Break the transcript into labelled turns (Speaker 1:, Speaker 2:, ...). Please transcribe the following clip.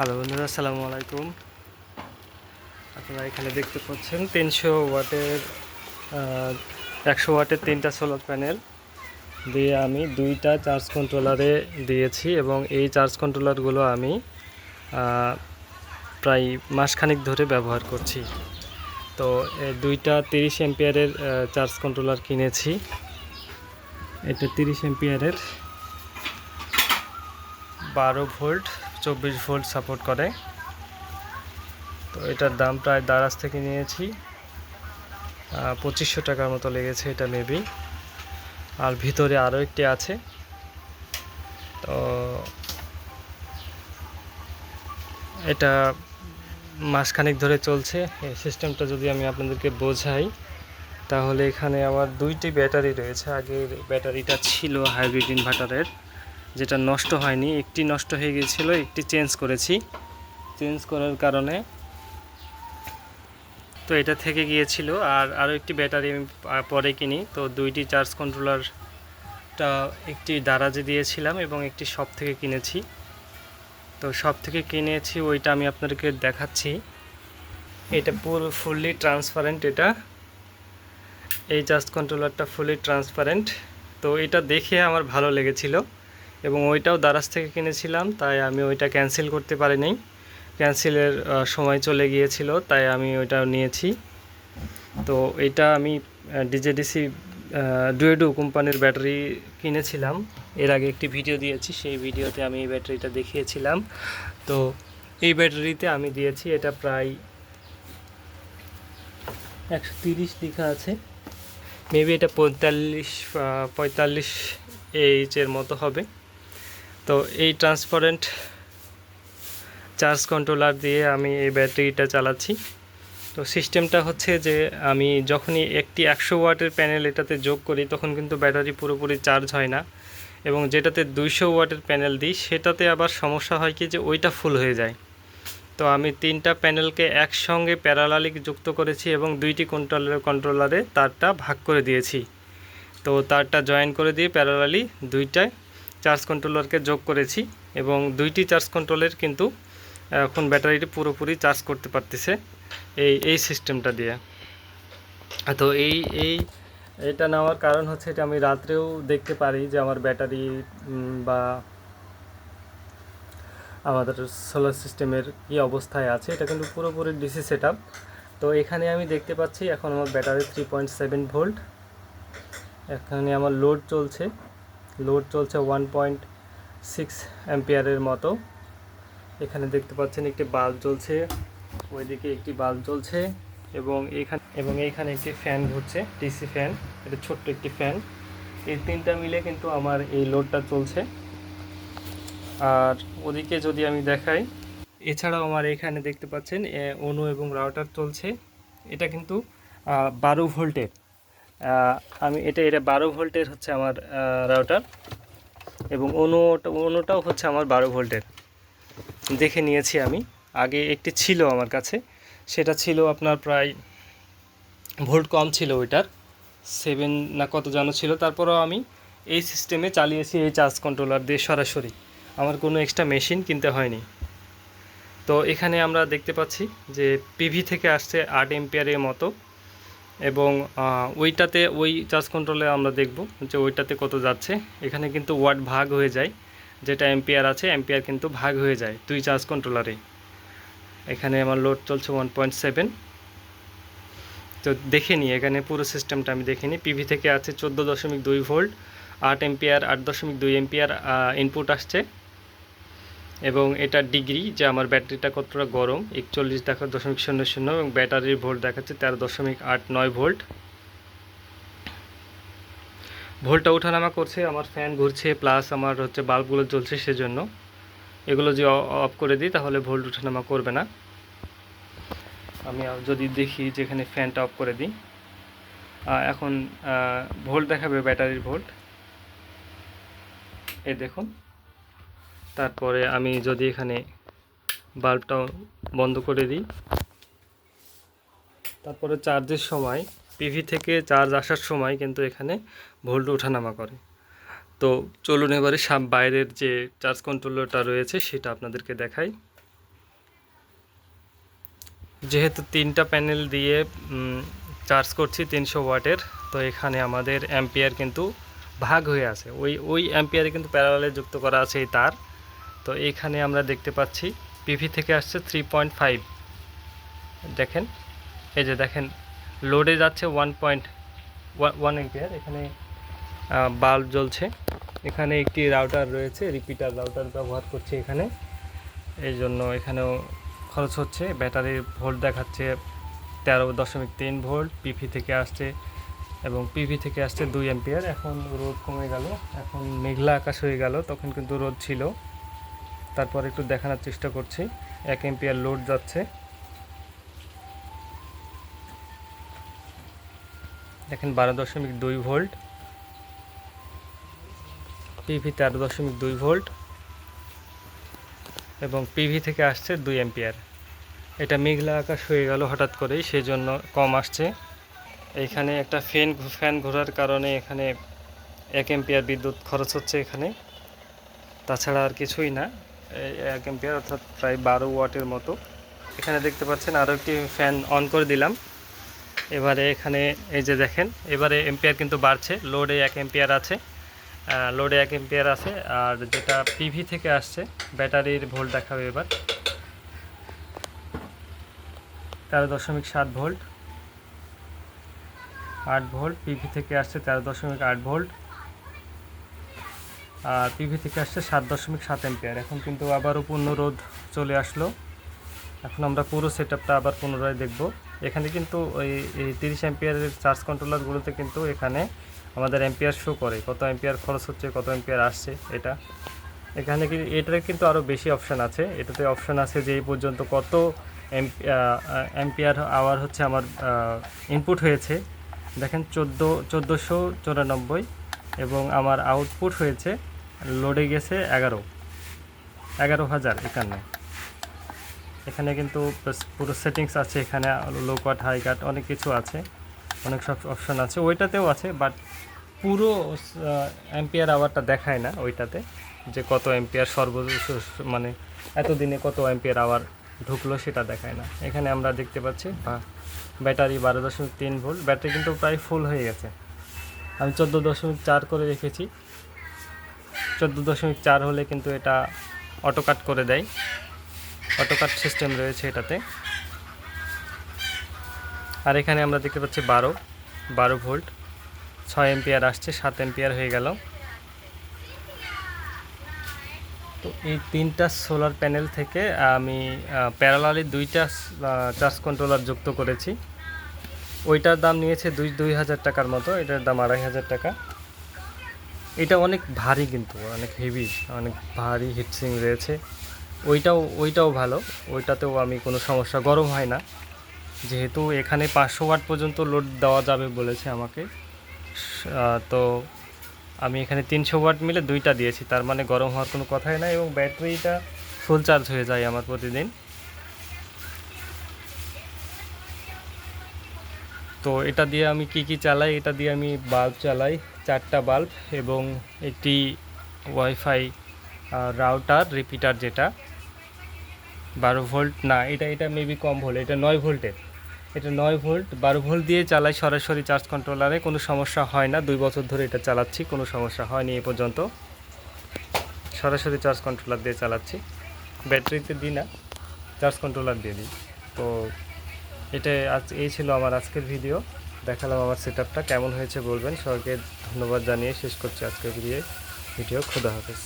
Speaker 1: Hello বন্ধুরা, আসসালামু আলাইকুম। আপনারা এখানে দেখতে পাচ্ছেন 300 ওয়াটের 100 ওয়াটের 3টা সোলার প্যানেল দিয়ে আমি 2টা চার্জ কন্ট্রোলারে দিয়েছি এবং এই চার্জ কন্ট্রোলারগুলো আমি প্রায় মাসখানেক ধরে ব্যবহার করছি। তো 2টা 30 অ্যাম্পিয়ারের চার্জ কন্ট্রোলার কিনেছি। এটা 30 অ্যাম্পিয়ারের 12 ভোল্ট 24 ভোল্ট সাপোর্ট করে। তো এটার দাম প্রায় দারাজ থেকে নিয়েছি 2500 টাকার মতো লেগেছে এটা মেবি। আর ভিতরে আরও একটি আছে। তো এটা মাসখানেক ধরে চলছে। এই সিস্টেমটা যদি আমি আপনাদেরকে বোঝাই তাহলে এখানে আমার 2টি ব্যাটারি রয়েছে। আগের ব্যাটারিটা ছিল হাইব্রিড ইনভার্টারের, যেটা নষ্ট হয়নি। একটি নষ্ট হয়ে গিয়েছিল, একটি চেঞ্জ করেছি। চেঞ্জ করার কারণে তো এটা থেকে গিয়েছিল। আর আরও একটি ব্যাটারি আমি পরে কিনি। তো 2টি চার্জ কন্ট্রোলারটা একটি দারাজে দিয়েছিলাম এবং একটি শপ থেকে কিনেছি। তো শপ থেকে কিনেছি ওইটা আমি আপনাদেরকে দেখাচ্ছি। এটা পুরো ফুললি ট্রান্সপারেন্ট। এই চার্জ কন্ট্রোলারটা ফুললি ট্রান্সপারেন্ট। তো এটা দেখে আমার ভালো লেগেছিল এবং ওইটাও দারাজ থেকে কিনেছিলাম, তাই আমি ওইটা ক্যান্সেল করতে পারিনি। ক্যান্সেলের সময় চলে গিয়েছিল, তাই আমি ওইটা নিয়েছি। তো এটা আমি ডিজেডিসি ডুয়েডো কোম্পানির ব্যাটারি কিনেছিলাম। এর আগে একটি ভিডিও দিয়েছি, সেই ভিডিওতে আমি এই ব্যাটারিটা দেখিয়েছিলাম। তো এই ব্যাটারিতে আমি দিয়েছি, এটা প্রায় 130 লেখা আছে, মেবি এটা 45 এইচের মতো হবে। তো এই ট্রান্সপারেন্ট চার্জ কন্ট্রোলার দিয়ে আমি এই ব্যাটারিটা চালাচ্ছি। তো সিস্টেমটা হচ্ছে যে আমি যখনই একটি 100 ওয়াটের প্যানেল এটাতে যোগ করি তখন কিন্তু ব্যাটারি পুরোপুরি চার্জ হয় না, এবং যেটাতে 200 ওয়াটের প্যানেল দিই সেটাতে আবার সমস্যা হয় কি যে ওইটা ফুল হয়ে যায়। তো আমি 3টা প্যানেলকে একসঙ্গে প্যারালালি যুক্ত করেছি এবং 2টি কন্ট্রোলারে তারটা ভাগ করে দিয়েছি। তো তারটা জয়েন করে দিয়ে প্যারালালি 2টায় চার্জ কন্ট্রোলারকে যোগ করেছি এবং 2টি চার্জ কন্ট্রোলের কিন্তু এখন ব্যাটারিটি পুরোপুরি চার্জ করতে পারতেছে এই সিস্টেমটা দিয়ে। তো এটা নেওয়ার কারণ হচ্ছে এটা আমি রাত্রেও দেখতে পারি যে আমার ব্যাটারি বা আমাদের সোলার সিস্টেমের কী অবস্থায় আছে। এটা কিন্তু পুরোপুরি ডিসি সেটআপ। তো এখানে আমি দেখতে পাচ্ছি এখন আমার ব্যাটারি 3.7 ভোল্ট। এখানে আমার লোড চলছে 1.6 অ্যাম্পিয়ারের মতো। এখানে দেখতে পাচ্ছেন একটি বাল্ব জ্বলছে, ওইদিকে একটি বাল্ব জ্বলছে এবং এইখানে একটি ফ্যান ঘুরছে, ডিসি ফ্যান। এটা ছোট্ট একটি ফ্যান। এই 3টা মিলে কিন্তু আমার এই লোডটা চলছে। আর ওদিকে যদি আমি দেখাই, এছাড়াও আমার এখানে দেখতে পাচ্ছেন অনু এবং রাউটার চলছে। এটা কিন্তু 12 ভোল্টের। আমি এটা 12 ভোল্টের হচ্ছে আমার রাউটার, এবং অনুটাও হচ্ছে আমার 12 ভোল্টের। দেখে নিয়েছি আমি, আগে একটি ছিল আমার কাছে, সেটা ছিল আপনার প্রায় ভোল্ট কম ছিল, ওইটার 7 না কত জানো ছিল। তারপরেও আমি এই সিস্টেমে চালিয়েছি এই চার্জ কন্ট্রোলার দিয়ে সরাসরি, আমার কোনো এক্সট্রা মেশিন কিনতে হয়নি। তো এখানে আমরা দেখতে পাচ্ছি যে পিভি থেকে আসছে 8 এম্পিয়ারের মতো, এবং ওইটাতে ওই চার্জ কন্ট্রোলে আমরা দেখব যে ওইটাতে কত যাচ্ছে। এখানে কিন্তু ওয়াট ভাগ হয়ে যায়, যেটা এম্পিয়ার আছে এম্পিয়ার কিন্তু ভাগ হয়ে যায় 2 চার্জ কন্ট্রোলারে। এখানে আমার লোড চলছে 1.7। তো দেখে নিই এখানে পুরো সিস্টেমটা আমি দেখে নিই। পিভি থেকে আছে 14.2 ভোল্ট, 8 এম্পিয়ার 8.2 এম্পিয়ার ইনপুট আসছে, এবং এটা ডিগ্রি যে আমার ব্যাটারিটা কতটা গরম 41.00 এবং ব্যাটারির ভোল্ট দেখাচ্ছে 13.89 ভোল্ট। ভোল্টটা ওঠানামা করছে, আমার ফ্যান ঘুরছে, প্লাস আমার হচ্ছে বাল্বগুলো জ্বলছে, সেজন্য এগুলো যে অফ করে দিই তাহলে ভোল্ট ওঠানামা করবে না। আমি যদি দেখি যেখানে ফ্যানটা অফ করে দিই, এখন ভোল্ট দেখাবে, ব্যাটারির ভোল্ট এই দেখুন। তারপরে আমি যদি এখানে বাল্বটা বন্ধ করে দিই, তারপরে চার্জের সময় পিভি থেকে চার্জ আসার সময় কিন্তু এখানে ভোল্ট ওঠানামা করে। তো চলুন এবারে বাইরের যে চার্জ কন্ট্রোলারটা রয়েছে সেটা আপনাদেরকে দেখাই। যেহেতু 3টা প্যানেল দিয়ে চার্জ করছি 300 ওয়াটের, তো এখানে আমাদের অ্যাম্পিয়ার কিন্তু ভাগ হয়ে আছে। ওই অ্যাম্পিয়ারে কিন্তু প্যারালালে যুক্ত করা আছে এই তার। তো এইখানে আমরা দেখতে পাচ্ছি পিভি থেকে আসছে 3.5। দেখেন, এই যে দেখেন লোডে যাচ্ছে 1.1 অ্যাম্পিয়ার। এখানে বাল্ব জ্বলছে। এখানে একটি রাউটার রয়েছে, রিপিটার রাউটার ব্যবহার করছে এখানে, এই জন্য এখানেও খরচ হচ্ছে। ব্যাটারির ভোল্ট দেখাচ্ছে 13.3 ভোল্ট পিভি থেকে আসছে, এবং পিভি থেকে আসছে 2 অ্যাম্পিয়ার। এখন রোদ কমে গেল, এখন মেঘলা আকাশ হয়ে গেল, তখন কিন্তু রোদ ছিল। তারপর একটু দেখানোর চেষ্টা করছি। 1 অ্যাম্পিয়ার লোড যাচ্ছে, দেখেন 12.2 ভোল্ট, পিভি 13.2 ভোল্ট, এবং পিভি থেকে আসছে 2 অ্যাম্পিয়ার। এটা মেঘলা আকাশ হয়ে গেল হঠাৎ করেই, সেই জন্য কম আসছে। এইখানে একটা ফ্যান ঘোরার কারণে এখানে 1 অ্যাম্পিয়ার বিদ্যুৎ খরচ হচ্ছে এখানে, তাছাড়া আর কিছুই না। 1 অ্যাম্পিয়ার অর্থাৎ প্রায় 12 ওয়াটের মতো। এখানে দেখতে পাচ্ছেন আরও একটি ফ্যান অন করে দিলাম। এবারে এখানে এই যে দেখেন, এবারে অ্যাম্পিয়ার কিন্তু বাড়ছে। লোডে 1 অ্যাম্পিয়ার আছে, আর যেটা পিভি থেকে আসছে ব্যাটারির ভোল্ট দেখাবে এবার 13.7 ভোল্ট, 8 ভোল্ট। পিভি থেকে আসছে 13.8 ভোল্ট, আর পিভি থেকে আসছে 7.7 অ্যাম্পিয়ার। এখন কিন্তু আবারও পূর্ণ রোধ চলে আসলো। এখন আমরা পুরো সেটআপটা আবার পুনরায় দেখব। এখানে কিন্তু এই 30 অ্যাম্পিয়ারের চার্জ কন্ট্রোলারগুলোতে কিন্তু এখানে আমাদের অ্যাম্পিয়ার শো করে, কত অ্যাম্পিয়ার খরচ হচ্ছে, কত অ্যাম্পিয়ার আসছে। এখানে এটার কিন্তু আরও বেশি অপশান আছে। এটাতে অপশান আছে যে এই পর্যন্ত কত অ্যাম্পিয়ার আওয়ার হচ্ছে আমার ইনপুট হয়েছে। দেখেন 1494, এবং আমার আউটপুট হয়েছে, লোডে গেছে 11,051। এখানে কিন্তু পুরো সেটিংস আছে, এখানে লো কাট, হাই কাট, অনেক কিছু আছে, অনেক সব অপশান আছে। ওইটাতেও আছে, বাট পুরো অ্যাম্পিয়ার আওয়ারটা দেখায় না ওইটাতে, যে কত অ্যাম্পিয়ার মানে এতদিনে কত অ্যাম্পিয়ার আওয়ার ঢুকলো সেটা দেখায় না। এখানে আমরা দেখতে পাচ্ছি ব্যাটারি 12.3 ভোল্ট, ব্যাটারি কিন্তু প্রায় ফুল হয়ে গেছে। আমি 14.4 করে রেখেছি। 14.4 হলে কিন্তু এটা অটো কাট করে দেয়, অটো কাট সিস্টেম রয়েছে এটাতে। আর এখানে আমরা দেখতে পাচ্ছি 12 ভোল্ট, 6 অ্যাম্পিয়ার আসছে, 7 অ্যাম্পিয়ার হয়ে গেল। তো এই 3টা সোলার প্যানেল থেকে আমি প্যারালালি 2টা চার্জ কন্ট্রোলার যুক্ত করেছি। ওইটার দাম নিয়েছে 2,000 টাকার মতো, এটার দাম 2,500 টাকা। এটা অনেক ভারী, কিন্তু অনেক হেভি, অনেক ভারী হিটসিং রয়েছে। ওইটাও ভালো, ওইটাতেও আমি কোনো সমস্যা, গরম হয় না। যেহেতু এখানে 500 ওয়াট পর্যন্ত লোড দেওয়া যাবে বলেছে আমাকে, তো আমি এখানে 300 ওয়াট মিলে 2টা দিয়েছি, তার মানে গরম হওয়ার কোনো কথাই না। এবং ব্যাটারিটা ফুল চার্জ হয়ে যায় আমার প্রতিদিন। তো এটা দিয়ে আমি কি চালাই, এটা দিয়ে আমি বাল্ব চালাই, 4টা বাল্ব, এবং একটি ওয়াইফাই রাউটার রিপিটার, যেটা 12 ভোল্ট না, এটা মেবি কম ভোল্ট, এটা 9 ভোল্টের। এটা 9 ভোল্ট 12 ভোল্ট দিয়ে চালাই সরাসরি চার্জ কন্ট্রোলারে, কোনো সমস্যা হয় না। 2 বছর ধরে এটা চালাচ্ছি, কোনো সমস্যা হয়নি এ পর্যন্ত। সরাসরি চার্জ কন্ট্রোলার দিয়ে চালাচ্ছি, ব্যাটারিতে দিই না, চার্জ কন্ট্রোলার দিয়ে দিই। তো এই ছিল আমার আজকের ভিডিও। দেখালাম আমার সেটআপটা কেমন হয়েছে বলবেন। সবাইকে ধন্যবাদ জানিয়ে শেষ করছি আজকের ভিডিও। খোদা হাফেজ।